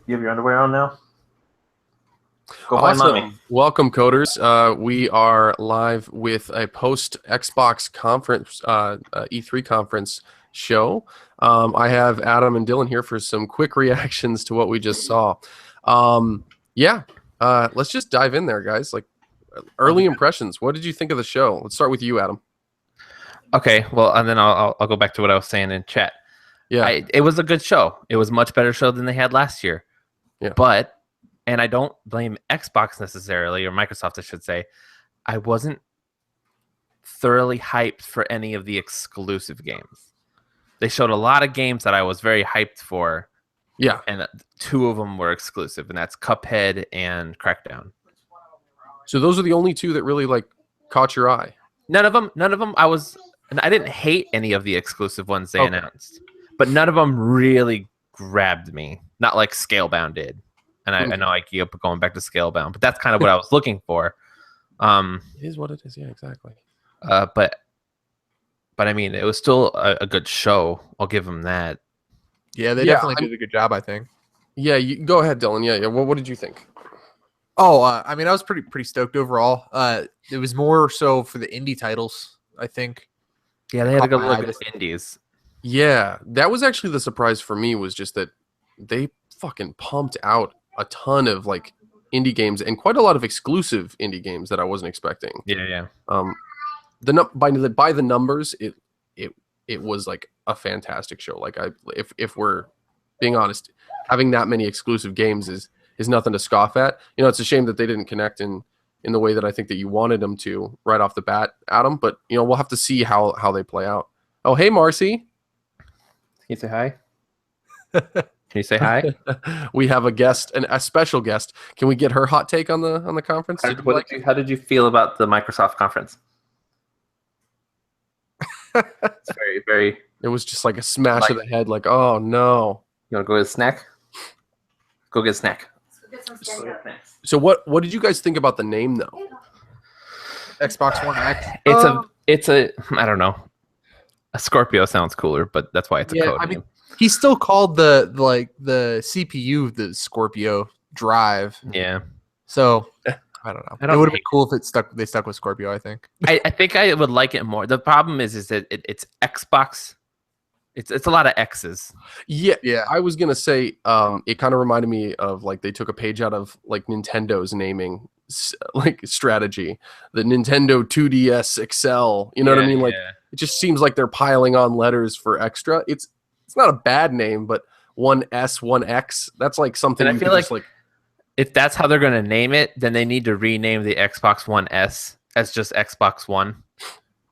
You have your underwear on now? Go find mommy. Welcome, coders. We are live with a post Xbox conference, E3 conference show. I have Adam and Dylan here for some quick reactions to what we just saw. Let's just dive in there, guys. Like early impressions. What did you think of the show? Let's start with you, Adam. Okay, well, and then I'll go back to what I was saying in chat. Yeah, it was a good show. It was a much better show than they had last year. Yeah. But, and I don't blame Xbox necessarily, or Microsoft, I should say. I wasn't thoroughly hyped for any of the exclusive games. They showed a lot of games that I was very hyped for. Yeah. And two of them were exclusive, and that's Cuphead and Crackdown. So those are the only two that really like caught your eye. None of them and I didn't hate any of the exclusive ones they announced, but none of them really grabbed me. Not like Scalebound did. And I know I keep going back to Scalebound, but that's kind of what I was looking for. It is what it is. Yeah, exactly. But I mean, it was still a good show. I'll give them that. Yeah, they definitely did a good job, I think. Yeah, you go ahead, Dylan. Yeah. What did you think? Oh, I mean, I was pretty stoked overall. It was more so for the indie titles, I think. Yeah, they had a good look at indies. Yeah, that was actually the surprise for me, was just that they fucking pumped out a ton of like indie games and quite a lot of exclusive indie games that I wasn't expecting. Yeah. By the numbers, it was like a fantastic show. Like if we're being honest, having that many exclusive games is nothing to scoff at. You know, it's a shame that they didn't connect in the way that I think that you wanted them to right off the bat, Adam. But you know, we'll have to see how they play out. Oh, hey, Marcy. Can you say hi? Can you say hi? We have a guest, a special guest. Can we get her hot take on the conference? How did you feel about the Microsoft conference? It's very, very. It was just like a smash of the head. Like, oh no. You want to go get a snack? Go get a snack. So what did you guys think about the name though? Xbox One X. It's a I don't know. A Scorpio sounds cooler, but that's why it's a code name. He still called the CPU the Scorpio Drive. Yeah. So I don't know. It would have been cool if they stuck with Scorpio, I think. I think I would like it more. The problem is that it's Xbox. It's a lot of X's. Yeah. I was gonna say, it kind of reminded me of like they took a page out of like Nintendo's naming like strategy, the Nintendo 2DS XL. You know what I mean? Like it just seems like they're piling on letters for extra. It's not a bad name, but 1S, 1X. That's like something. And I feel like if that's how they're gonna name it, then they need to rename the Xbox One S as just Xbox One.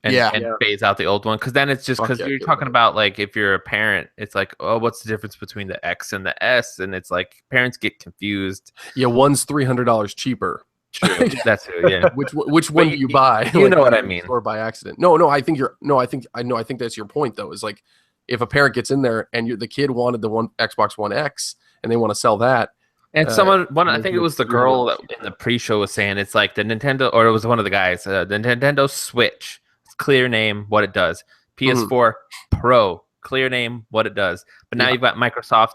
And phase out the old one, because then it's just because you're talking about like if you're a parent, it's like, oh, what's the difference between the X and the S? And it's like parents get confused. Yeah, one's $300 cheaper. True. That's it. Yeah. Which one do you buy? You know what I mean? Or by accident? No. I think I think that's your point though. Is like if a parent gets in there and the kid wanted the Xbox One X and they want to sell that. And I think it was the girl that in the pre-show was saying it's like the Nintendo, or it was one of the guys, the Nintendo Switch. Clear name, what it does. PS4 Pro, clear name, what it does. But now you've got Xbox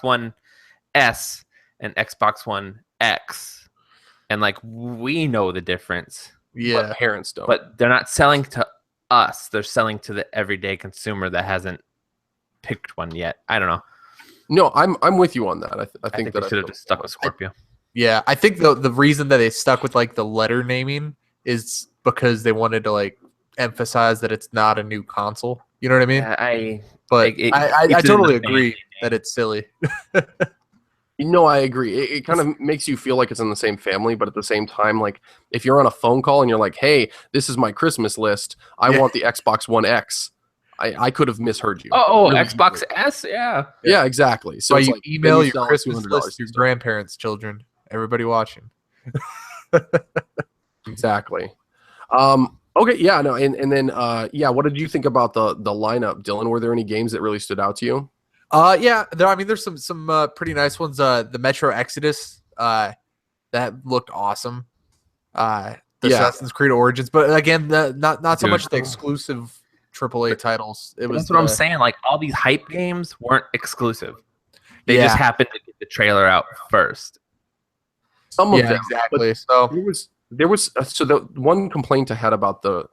One S and Xbox One X, and like we know the difference. Yeah, but parents don't. But they're not selling to us; they're selling to the everyday consumer that hasn't picked one yet. I don't know. No, I'm with you on that. I think that they should have just stuck with Scorpio. I think the reason that they stuck with like the letter naming is because they wanted to like emphasize that it's not a new console. You know what I mean? I totally agree that it's silly. No, I agree. It kind of makes you feel like it's in the same family, but at the same time, like if you're on a phone call and you're like, "Hey, this is my Christmas list. I want the Xbox One X." I could have misheard you. Oh, really Xbox S, yeah, exactly. So you email your Christmas list to your grandparents' children, everybody watching. Exactly. Okay, yeah, no, and then what did you think about the lineup, Dylan? Were there any games that really stood out to you? There's some pretty nice ones. The Metro Exodus, that looked awesome. The Assassin's Creed Origins, but again, not so much the exclusive AAA titles. That's what I'm saying. Like all these hype games weren't exclusive. They just happened to get the trailer out first. Some of them, exactly. So there was so the one complaint I had about the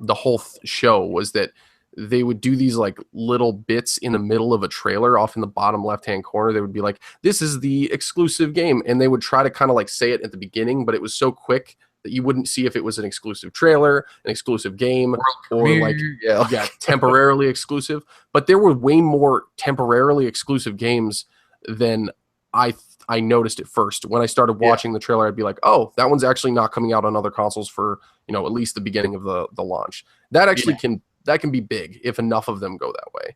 whole show was that they would do these like little bits in the middle of a trailer off in the bottom left-hand corner. They would be like, this is the exclusive game. And they would try to kind of like say it at the beginning, but it was so quick that you wouldn't see if it was an exclusive trailer, an exclusive game, or like temporarily exclusive. But there were way more temporarily exclusive games than I noticed at first. When I started watching the trailer, I'd be like, oh, that one's actually not coming out on other consoles for, at least the beginning of the launch. That actually can be big if enough of them go that way.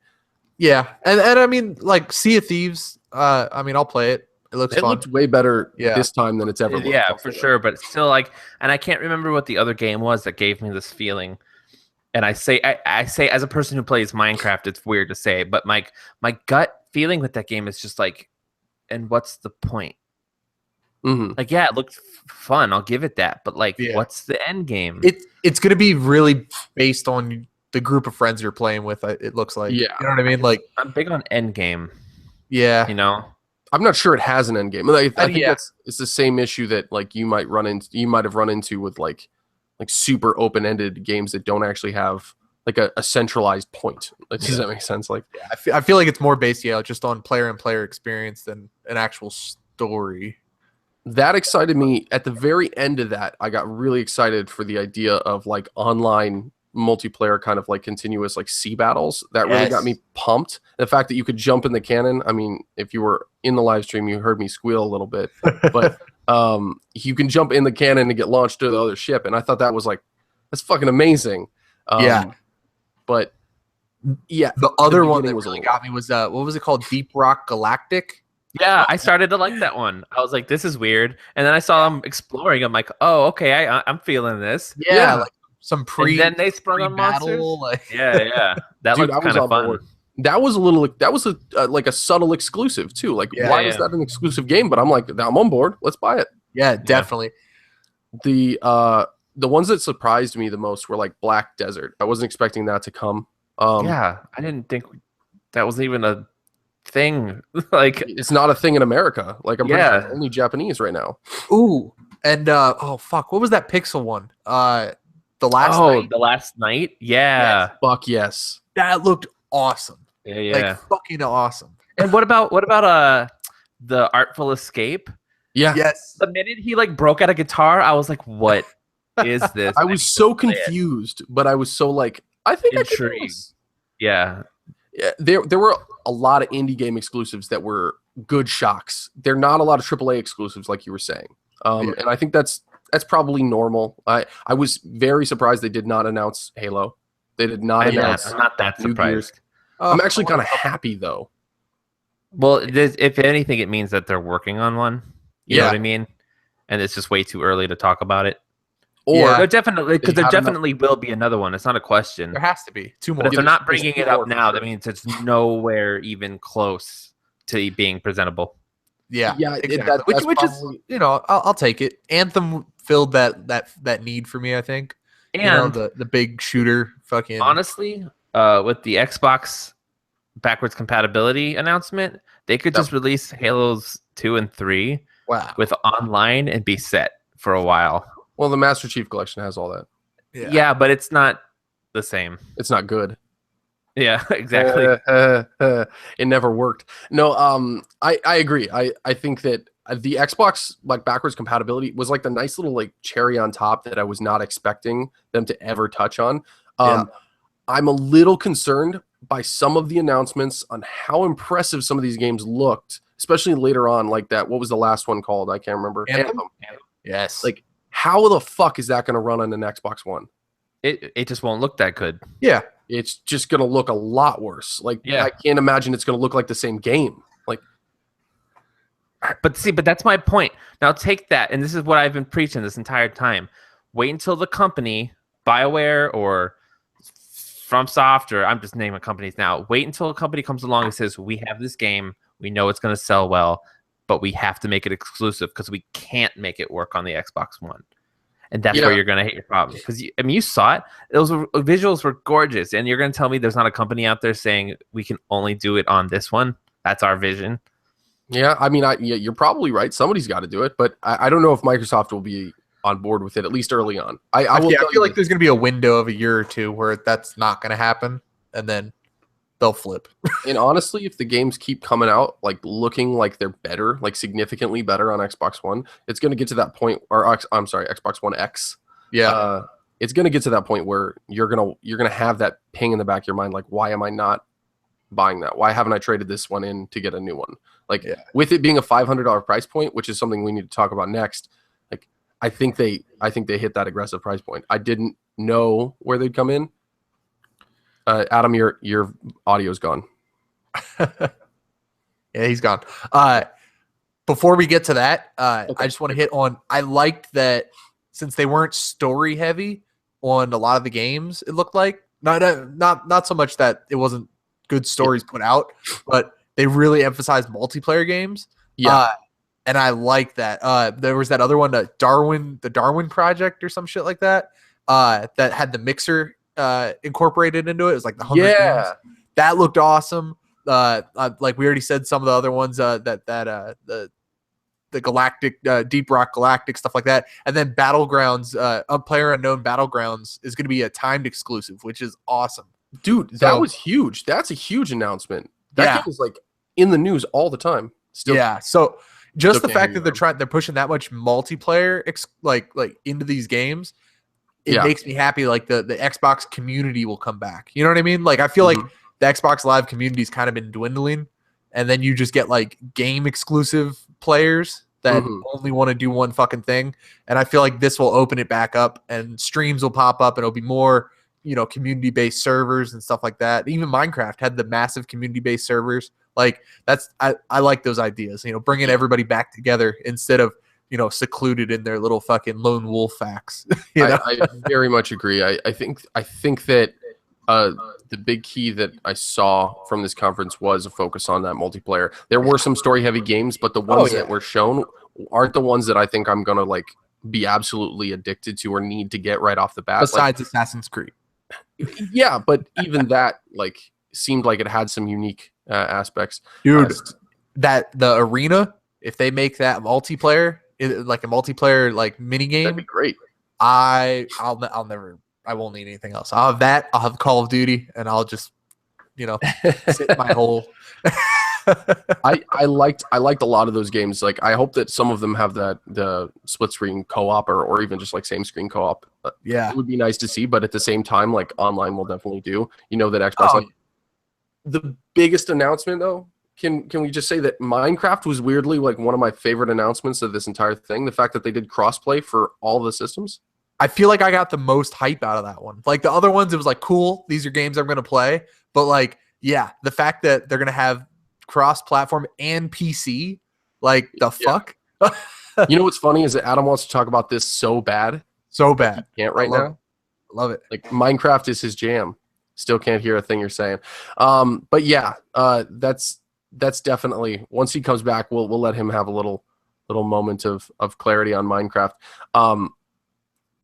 Yeah. And I mean, like Sea of Thieves, I'll play it. It looks fun. Looked way better this time than it's ever looked. Yeah, for sure. But still, like, and I can't remember what the other game was that gave me this feeling. And I say, as a person who plays Minecraft, it's weird to say, but my gut feeling with that game is just like, and what's the point? Mm-hmm. Like, yeah, it looked fun. I'll give it that. But like, what's the end game? It's going to be really based on the group of friends you're playing with. It looks like, you know what I mean? Like, I'm big on end game. Yeah, I'm not sure it has an end game. Like, I think it's the same issue that like you might have run into with like super open-ended games that don't actually have like a centralized point. Like, does that make sense? Like, I feel like it's more based, just on player and player experience than an actual story. That excited me. At the very end of that, I got really excited for the idea of like online multiplayer kind of like continuous like sea battles. That really got me pumped. The fact that you could jump in the cannon. I mean, if you were in the live stream, you heard me squeal a little bit, but you can jump in the cannon and get launched to the other ship. And I thought that was like, that's fucking amazing. But the other one that really got me was what was it called? Deep Rock Galactic. Yeah, I started to like that one. I was like, this is weird. And then I saw them exploring. I'm like, oh, okay, I'm feeling this. Yeah. Like some and then they sprung on monsters. Yeah. That was kind of fun. Board. That was a little. That was like a subtle exclusive too. Like, why is that an exclusive game? But I'm like, I'm on board. Let's buy it. Yeah, definitely. The ones that surprised me the most were like Black Desert. I wasn't expecting that to come. I didn't think that was even a thing. Like, it's not a thing in America. Like, I'm pretty sure it's only Japanese right now. Ooh, and what was that Pixel one? The Last Night. Yeah. Yes. Fuck yes. That looked awesome. Yeah. Like, fucking awesome. And what about the Artful Escape? Yeah. Yes. The minute he like broke out a guitar, I was like, what is this? I was so confused, but I was so like, I think intrigued. I can do this. Yeah. There were a lot of indie game exclusives that were good shocks. There are not a lot of AAA exclusives, like you were saying. And I think that's probably normal. I was very surprised they did not announce Halo. They did not announce. I'm not that surprised. I'm actually kind of happy though. Well, if anything, it means that they're working on one. You know what I mean? And it's just way too early to talk about it. Or there definitely, because there definitely will be another one. It's not a question. There has to be 2 more. But if they're not bringing it up now, that means it's nowhere even close to being presentable. Yeah, exactly. Which probably, is, I'll take it. Anthem filled that need for me, I think. And the big shooter, fucking. Honestly, with the Xbox backwards compatibility announcement, they could just release Halos 2 and 3 with online and be set for a while. Well, the Master Chief Collection has all that. Yeah, but it's not the same. It's not good. Yeah, exactly. It never worked. No, I agree. I think that the Xbox like backwards compatibility was like the nice little like cherry on top that I was not expecting them to ever touch on. I'm a little concerned by some of the announcements on how impressive some of these games looked, especially later on. Like that, what was the last one called? I can't remember. Anthem. Yes. Like, how the fuck is that going to run on an Xbox One? It just won't look that good. Yeah. It's just going to look a lot worse. Like, I can't imagine it's going to look like the same game. Like, but that's my point. Now take that, and this is what I've been preaching this entire time. Wait until the company, BioWare or FromSoft, or I'm just naming companies now. Wait until a company comes along and says, we have this game, we know it's going to sell well, but we have to make it exclusive because we can't make it work on the Xbox One. And that's where you're going to hit your problem. Because, you saw it. Those visuals were gorgeous. And you're going to tell me there's not a company out there saying we can only do it on this one? That's our vision. Yeah, I mean, you're probably right. Somebody's got to do it, but I don't know if Microsoft will be on board with it, at least early on. I feel like there's going to be a window of a year or two where that's not going to happen, and then they'll flip. And honestly, if the games keep coming out, like looking like they're better, like significantly better on Xbox One, it's going to get to that point, or I'm sorry, Xbox One X. Yeah. It's going to get to that point where you're gonna have that ping in the back of your mind, like, why am I not buying that? Why haven't I traded this one in to get a new one? Like, with it being a $500 price point, which is something we need to talk about next. Like, I think they hit that aggressive price point. I didn't know where they'd come in. Adam, your audio's gone. Yeah, he's gone. Before we get to that, okay. I just want to hit on. I liked that since they weren't story heavy on a lot of the games. It looked like not so much that it wasn't good stories put out, but they really emphasized multiplayer games. Yeah. And I like that. There was that other one, the Darwin Project or some shit like that, that had the mixer incorporated into it. It was like the 100 games. That looked awesome. Like we already said, some of the other ones the Galactic, Deep Rock Galactic, stuff like that. And then Battlegrounds, PlayerUnknown Battlegrounds is going to be a timed exclusive, which is awesome. Dude, that was huge. That's a huge announcement. That game is like in the news all the time. Still, yeah. So just the fact that they're pushing that much multiplayer like into these games, it makes me happy. Like the Xbox community will come back. You know what I mean? Like I feel like the Xbox Live community's kind of been dwindling, and then you just get like game exclusive players that only want to do one fucking thing. And I feel like this will open it back up, and streams will pop up, and it'll be more, community-based servers and stuff like that. Even Minecraft had the massive community-based servers. Like I like those ideas, bringing everybody back together instead of, secluded in their little fucking lone wolf facts. I very much agree. I think that the big key that I saw from this conference was a focus on that multiplayer. There were some story-heavy games, but the ones that were shown aren't the ones that I think I'm gonna like be absolutely addicted to or need to get right off the bat. Besides Assassin's Creed. Yeah, but even that like seemed like it had some unique aspects. Dude, that the arena, if they make that multiplayer, like a multiplayer like mini game, that'd be great. I won't need anything else. I'll have that. I'll have Call of Duty, and I'll just, sit in my hole. I liked a lot of those games. Like I hope that some of them have the split screen co-op or even just like same screen co-op. It would be nice to see, but at the same time, like online will definitely do. That Xbox. The biggest announcement though, can we just say that Minecraft was weirdly like one of my favorite announcements of this entire thing. The fact that they did crossplay for all the systems. I feel like I got the most hype out of that one. Like the other ones, it was like, cool, these are games I'm going to play. But like, yeah, the fact that they're going to have cross-platform and PC, like the fuck? You know what's funny is that Adam wants to talk about this so bad. So bad. He can't right now. Love it. Like Minecraft is his jam. Still can't hear a thing you're saying. But yeah, that's definitely, once he comes back, we'll let him have a little moment of clarity on Minecraft.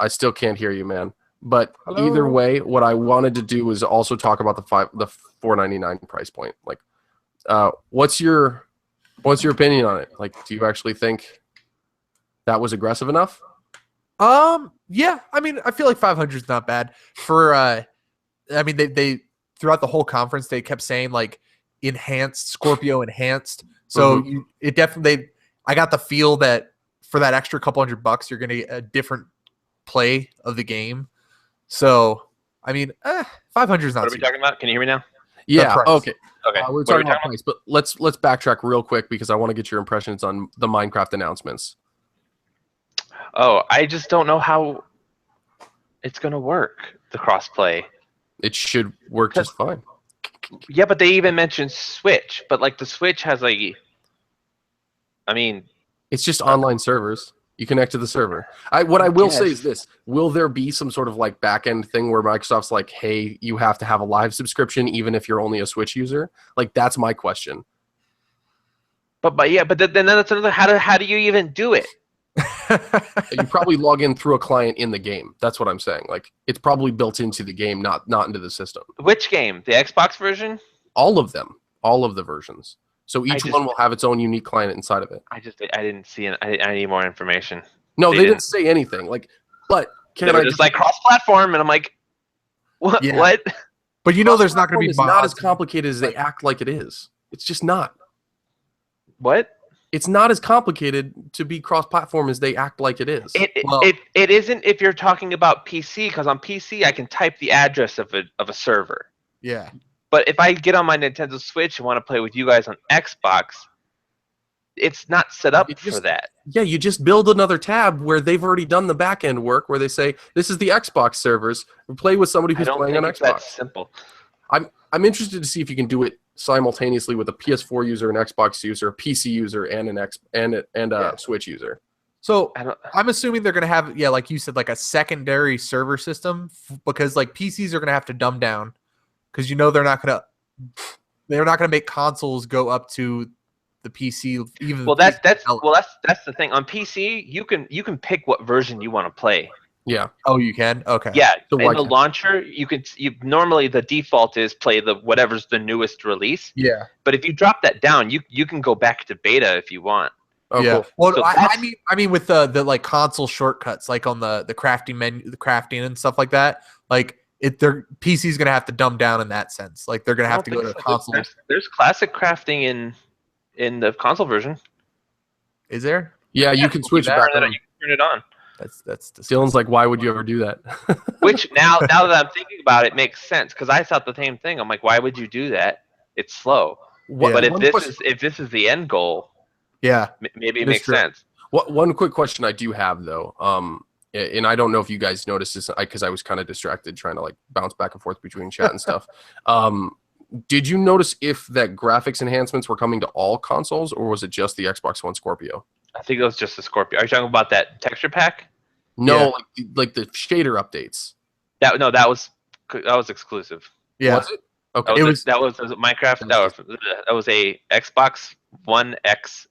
I still can't hear you, man. But either way, what I wanted to do was also talk about the $4.99 price point. Like, what's your opinion on it? Like, do you actually think that was aggressive enough? Yeah. I mean, I feel like 500 is not bad for. I mean, they throughout the whole conference they kept saying like enhanced Scorpio enhanced. So it definitely. I got the feel that for that extra couple $100, you're gonna get a different play of the game. So I mean 500 is not. What are we talking about? Can you hear me now? Yeah. Okay. We're talking about price, but let's backtrack real quick because I want to get your impressions on the Minecraft announcements. Oh, I just don't know how it's gonna work, the crossplay. It should work just fine. Yeah, but they even mentioned Switch, but like the Switch has like, I mean, it's just online servers. You connect to the server. What I will say is this: will there be some sort of like back end thing where Microsoft's like, "Hey, you have to have a live subscription even if you're only a Switch user"? Like that's my question. But then that's another. How do you even do it? You probably log in through a client in the game. That's what I'm saying. Like it's probably built into the game, not into the system. Which game? The Xbox version? All of them. All of the versions. So each one will have its own unique client inside of it. I didn't see it. I need more information. No, they didn't say anything. Like, but can I just like cross-platform? And I'm like, what? Yeah. What? But you know, there's not going to be. It's not as complicated as they act like it is. It's just not. What? It's not as complicated to be cross-platform as they act like it is. It isn't if you're talking about PC, because on PC I can type the address of a server. Yeah. But if I get on my Nintendo Switch and want to play with you guys on Xbox, it's not set up for that. Yeah, you just build another tab where they've already done the back-end work, where they say, this is the Xbox servers, play with somebody who's playing on Xbox. That's simple. I'm interested to see if you can do it simultaneously with a PS4 user, an Xbox user, a PC user, and a Switch user. So I'm assuming they're going to have, like you said, like a secondary server system, because like PCs are going to have to dumb down, because you know they're not going to make consoles go up to the PC. Even that's the thing. On PC, you can pick what version you want to play. Yeah. Oh, you can. Okay. Yeah. So in the launcher, you normally the default is play whatever's the newest release. Yeah. But if you drop that down, you can go back to beta if you want. Oh, yeah. Cool. Well, so I mean with the like console shortcuts, like on the crafting menu, the crafting and stuff like that, like their PC's gonna have to dumb down in that sense. Like they're gonna have to go to console. There's classic crafting in the console version. Is there? Yeah, you can switch it back on. You can turn it on. That's Dylan's like, why would you ever do that? Which now that I'm thinking about it, makes sense, because I thought the same thing. I'm like, why would you do that? It's slow. But if this is the end goal, yeah, maybe it makes sense. One quick question I do have though, and I don't know if you guys noticed this, because I was kind of distracted trying to like bounce back and forth between chat and stuff. Did you notice if that graphics enhancements were coming to all consoles, or was it just the Xbox One Scorpio? I think it was just the Scorpio. Are you talking about that texture pack? No, like the shader updates. That was exclusive. Yeah. Was it? Okay. That was Minecraft. That was a Xbox One X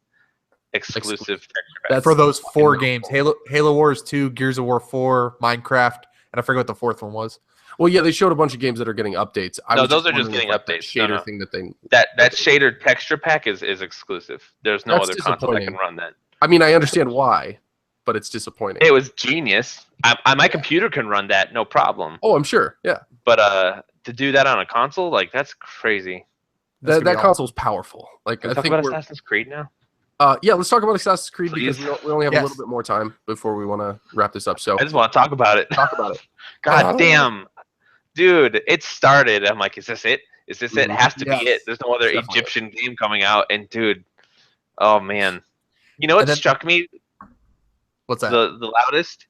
exclusive texture pack. That's for those 4 games: Halo Wars 2, Gears of War 4, Minecraft, and I forget what the 4th one was. Well, yeah, they showed a bunch of games that are getting updates. Those are just getting updates. Shader thing that that shader texture pack is exclusive. There's no other console that can run that. I mean, I understand why, but it's disappointing. It was genius. My computer can run that, no problem. Oh, I'm sure. Yeah. But to do that on a console, like, that's crazy. That console's powerful. Like, I think about Assassin's Creed now. Yeah, let's talk about Assassin's Creed. Please. Because we only have a little bit more time before we want to wrap this up. So I just want to talk about it. Talk about it. God damn, dude! It started. I'm like, is this it? Is this it? It has to be it. There's no other Egyptian game coming out. And dude, oh man, you know what struck me? What's that? The loudest.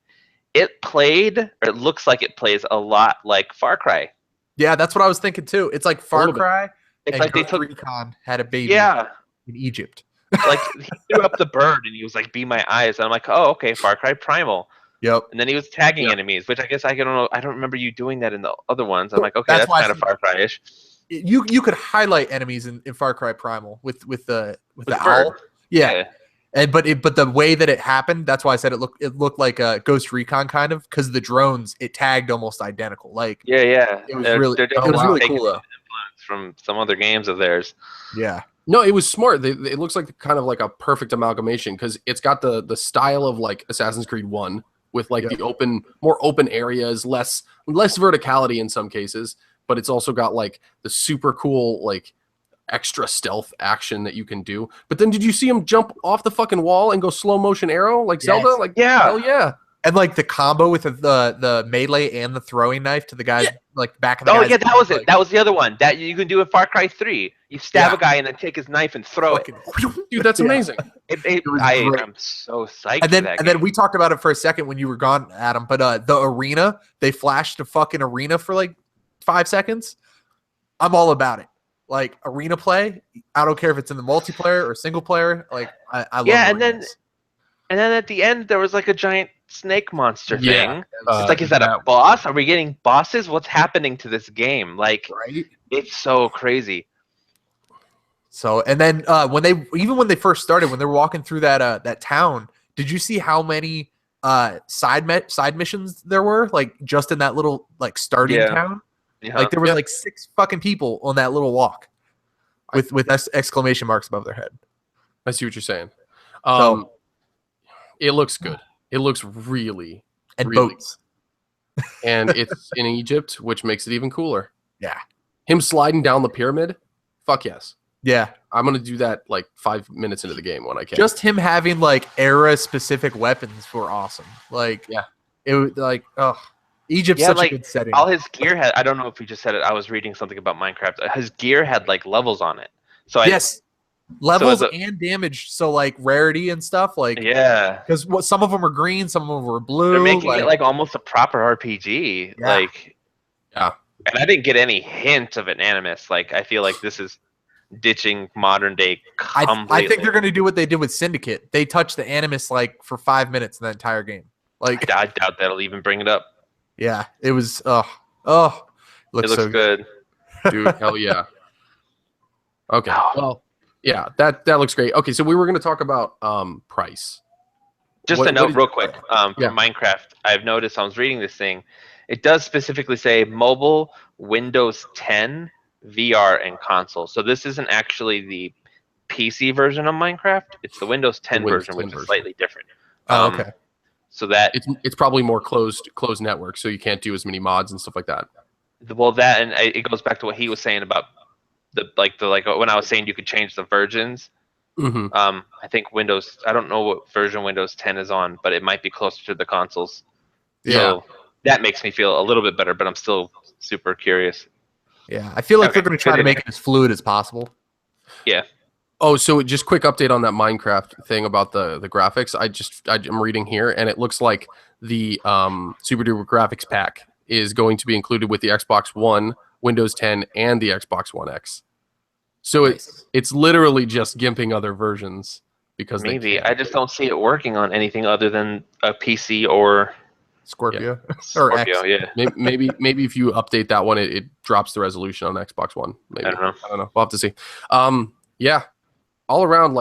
It played, or it looks like it plays a lot like Far Cry. Yeah, that's what I was thinking too. It's like Far Cry. It's like Ghost Recon had a baby. Yeah. In Egypt. Like he threw up the bird and he was like, "Be my eyes." And I'm like, "Oh, okay, Far Cry Primal." Yep. And then he was tagging enemies, which I guess I don't know. I don't remember you doing that in the other ones. I'm like, okay, that's kind of Far Cry-ish. You could highlight enemies in Far Cry Primal with the owl. Bird. Yeah. And but the way that it happened, that's why I said it looked like a Ghost Recon kind of, because the drones it tagged almost identical. Like yeah, it was really cool though. Influence from some other games of theirs. Yeah. No, it was smart. It looks like kind of like a perfect amalgamation, because it's got the style of like Assassin's Creed 1 with like the more open areas, less verticality in some cases, but it's also got like the super cool like extra stealth action that you can do. But then did you see him jump off the fucking wall and go slow motion arrow like Zelda? Like hell yeah. And like the combo with the melee and the throwing knife to the guy like back in the guy's that was it. That was the other one that you can do in Far Cry 3. You stab a guy and then take his knife and throw it. Dude, that's amazing. I'm so psyched. And then we talked about it for a second when you were gone, Adam. But the arena, they flashed a fucking arena for like 5 seconds. I'm all about it. Like arena play, I don't care if it's in the multiplayer or single player. Like I love. Yeah, and then at the end there was like a giant snake monster thing. It's like, is that a boss? Are we getting bosses? What's happening to this game? Like, it's so crazy. So, and then when they first started, when they were walking through that town, did you see how many side missions there were? Like just in that little like starting town. Yeah. Like there was like 6 fucking people on that little walk. with exclamation marks above their head. I see what you're saying. So, It looks good. It looks really, and really boats. and it's in Egypt, which makes it even cooler. Yeah. Him sliding down the pyramid, fuck yes. Yeah. I'm gonna do that like 5 minutes into the game when I can. Just him having like era specific weapons were awesome. Like, yeah, it was like, Egypt's such a good setting. All his gear had. I don't know if we just said it. I was reading something about Minecraft. His gear had like levels on it. So yes, levels and damage. So like rarity and stuff. Like because some of them are green, some of them were blue. They're making it like almost a proper RPG. Yeah. Like, and I didn't get any hint of an Animus. Like, I feel like this is ditching modern day completely. I think they're going to do what they did with Syndicate. They touched the Animus like for 5 minutes in the entire game. Like, I doubt that'll even bring it up. Yeah, it was. It looks so good, dude. Hell yeah. Okay. Well, yeah, that looks great. Okay, so we were going to talk about price. Just a note, real quick. For Minecraft, I've noticed. I was reading this thing. It does specifically say mobile, Windows 10, VR, and console. So this isn't actually the PC version of Minecraft. It's the Windows 10 version, which is slightly different. Okay. So that it's probably more closed network, so you can't do as many mods and stuff like that. Well, that and it goes back to what he was saying about the when I was saying you could change the versions. Mm-hmm. I think Windows. I don't know what version Windows 10 is on, but it might be closer to the consoles. Yeah. So that makes me feel a little bit better, but I'm still super curious. Yeah, I feel like they're going to try to make it as fluid as possible. Yeah. Oh, so just quick update on that Minecraft thing about the graphics. I'm reading here, and it looks like the Super Duper graphics pack is going to be included with the Xbox One, Windows 10, and the Xbox One X. So it's literally just gimping other versions because maybe I just don't see it working on anything other than a PC or Scorpio or Scorpio. Yeah. Maybe if you update that one, it drops the resolution on Xbox One. Maybe I don't know. We'll have to see. Yeah. All around,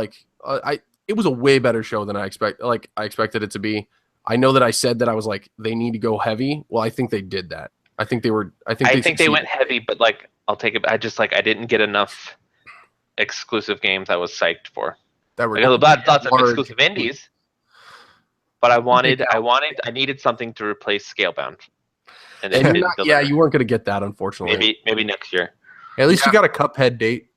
it was a way better show than I expected it to be. I know that I said that I was like, they need to go heavy. Well, I think they did that. I think they went heavy, but I'll take it. I didn't get enough exclusive games I was psyched for. That were lots of exclusive indies, but I needed something to replace Scalebound. And you weren't going to get that, unfortunately. Maybe next year. At least you got a Cuphead date.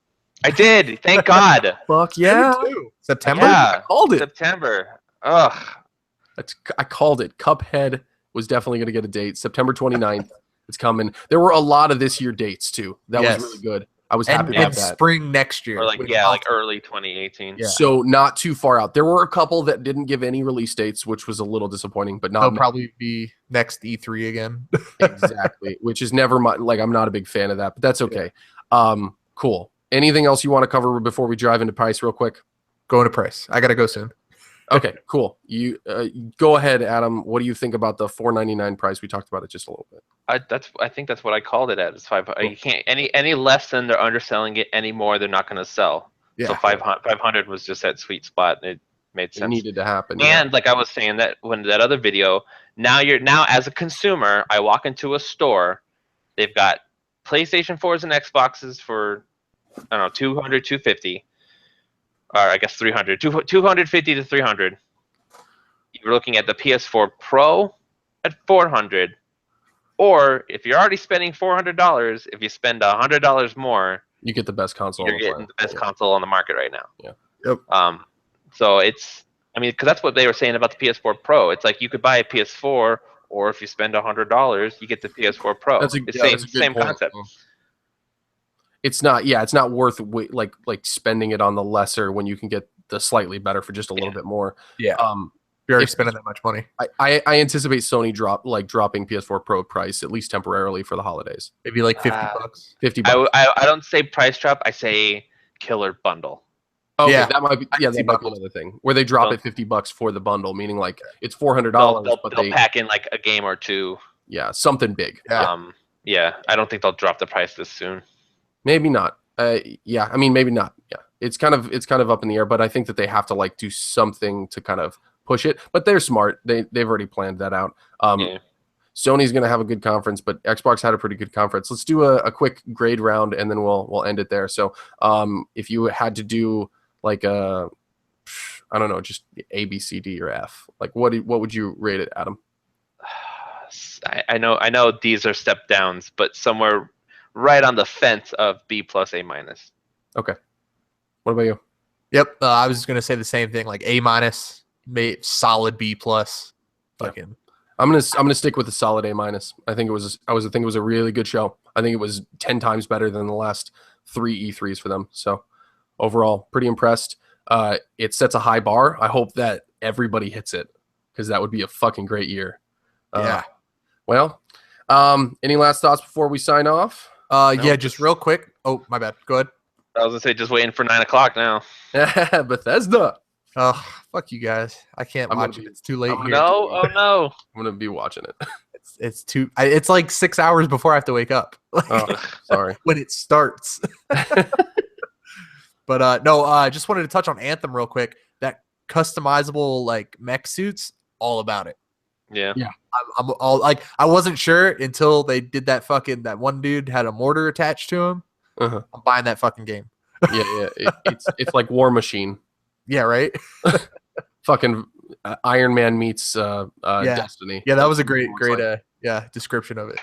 I did. Thank God. Fuck yeah. September? Yeah, I called it. September. Ugh. I called it. Cuphead was definitely going to get a date. September 29th. It's coming. There were a lot of this year dates, too. That was really good. I was happy about that. Spring next year. Or early 2018. Yeah. So not too far out. There were a couple that didn't give any release dates, which was a little disappointing. But they'll probably be next E3 again. Exactly. Which is never my, I'm not a big fan of that, but that's okay. Cool. Anything else you want to cover before we dive into price real quick? Go into price. I got to go soon. Okay, cool. You go ahead, Adam. What do you think about the $499 price? We talked about it just a little bit. I think that's what I called it at. It's $500. Cool. You can't any less than they're underselling it anymore. They're not going to sell. Yeah. So 500 was just that sweet spot. And it made sense. It needed to happen. And like I was saying that when that other video, now as a consumer, I walk into a store, they've got PlayStation 4s and Xboxes for I don't know 200, 250. Or I guess 300, 250 to 300. You're looking at the PS4 Pro at 400, or if you're already spending $400, if you spend $100 more, you get the best console. You're getting the best console on the market right now. Yeah. Yep. So it's, because that's what they were saying about the PS4 Pro. It's like you could buy a PS4, or if you spend $100, you get the PS4 Pro. That's the same concept. It's not worth spending it on the lesser when you can get the slightly better for just a little bit more. Yeah. You're already spending that much money. I anticipate Sony dropping PS4 Pro price at least temporarily for the holidays. Maybe like $50. $50. I don't say price drop. I say killer bundle. Oh yeah, that might be another thing where they drop it $50 for the bundle, meaning it's $400, but they'll pack in a game or two. Yeah, something big. Yeah. I don't think they'll drop the price this soon. Maybe not. Maybe not. Yeah, it's kind of up in the air, but I think that they have to do something to kind of push it. But they're smart. They've already planned that out. Sony's going to have a good conference, but Xbox had a pretty good conference. Let's do a quick grade round, and then we'll end it there. So if you had to do like I don't know, just A, B, C, D, or F, like what would you rate it, Adam? I know these are step downs, but somewhere right on the fence of B plus A minus. Okay. What about you? Yep. I was going to say the same thing, like A minus, solid B plus. Fucking. I'm gonna stick with the solid A minus. I think it was a really good show. I think it was 10 times better than the last 3 E3s for them. So overall, pretty impressed. It sets a high bar. I hope that everybody hits it, because that would be a fucking great year. Yeah. Well, any last thoughts before we sign off? No. Yeah, just real quick. Oh, my bad. Go ahead. I was gonna say, just waiting for 9 o'clock now. Bethesda. Oh, fuck you guys! I can't watch it. It's too late. No, oh no! I'm gonna be watching it. It's too. It's like 6 hours before I have to wake up. Sorry. When it starts. But no, I just wanted to touch on Anthem real quick. That customizable like mech suits, all about it. Yeah. I'm all like, I wasn't sure until they did that one dude had a mortar attached to him. Uh-huh. I'm buying that fucking game. Yeah. It's like War Machine. Yeah, right. Fucking Iron Man meets Destiny. Yeah, that was a great description of it.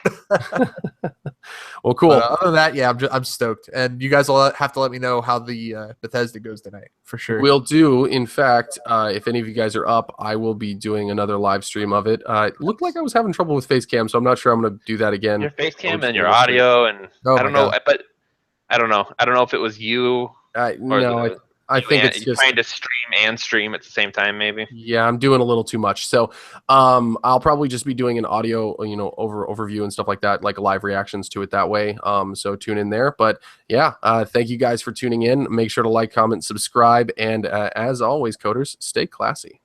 Well, cool. Other than that, yeah, I'm stoked, and you guys will have to let me know how the Bethesda goes tonight for sure. We'll do. In fact, if any of you guys are up, I will be doing another live stream of it. It looked like I was having trouble with Facecam, so I'm not sure I'm going to do that again. Your Facecam and your audio, and I don't know, but I don't know. I don't know if it was you. I think it's just trying to stream at the same time, maybe. Yeah, I'm doing a little too much. So I'll probably just be doing an audio, overview and stuff like that, like live reactions to it that way. So tune in there. But yeah, thank you guys for tuning in. Make sure to like, comment, subscribe, and as always, coders, stay classy.